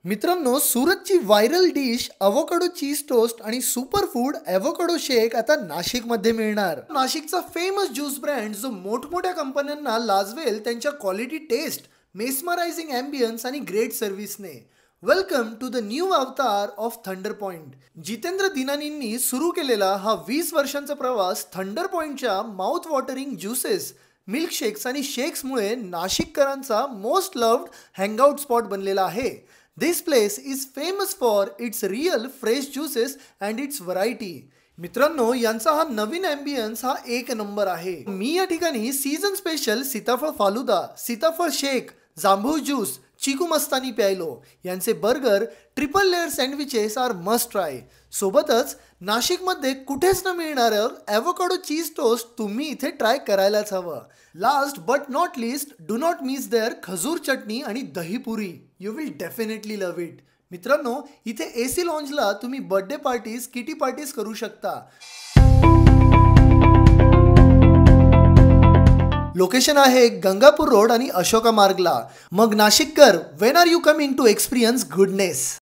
मित्रांनो, सुरतची viral dish avocado cheese toast आणि सुपर फूड एवोकाडो शेक आता नाशिकमध्ये मिळणार. नाशिकचा फेमस ज्यूस ब्रँड जो मोठमोठ्या कंपन्यांना लाजवेल त्यांच्या क्वालिटी टेस्ट, मेस्मरायझिंग अँबियन्स आणि ग्रेट सर्व्हिसने. Welcome to the new avatar of Thunder Point. Jitendra दिनानींनी सुरू केलेला हा 20 वर्षांचा प्रवास थंडर पॉइंटच्या माउथ वॉटरिंग ज्युसेस, मिल्कशेक्स आणि शेक्समुळे नाशिककरांचा मोस्ट लव्ड हँगआउट स्पॉट बनलेला आहे. This place is famous for its real fresh juices and its variety. मित्रांनो, यांचा हा नवीन ॲम्बियन्स हा एक नंबर आहे. मी या ठिकाणी सीझन स्पेशल सीताफळ फालुदा, सीताफळ शेक, जांभूळ ज्यूस, चिकू मस्तानी प्यायलो. यांचे burger, triple layer sandwiches are must try. सोबतच नाशिकमध्ये कुठेच न मिळणारं ॲवोकाडो चीज टोस्ट तुम्ही इथे ट्राय करायलाच हवं. Last but not least, do not miss there khajur chutney आणि dahipuri. You will definitely love it. मित्रांनो, इथे AC लॉन्जला तुम्ही बर्थडे पार्टीज, किटी पार्टीज करू शकता. लोकेशन आहे गंगापूर रोड आणि अशोका मार्गला. मग नाशिककर, when are you coming to experience goodness?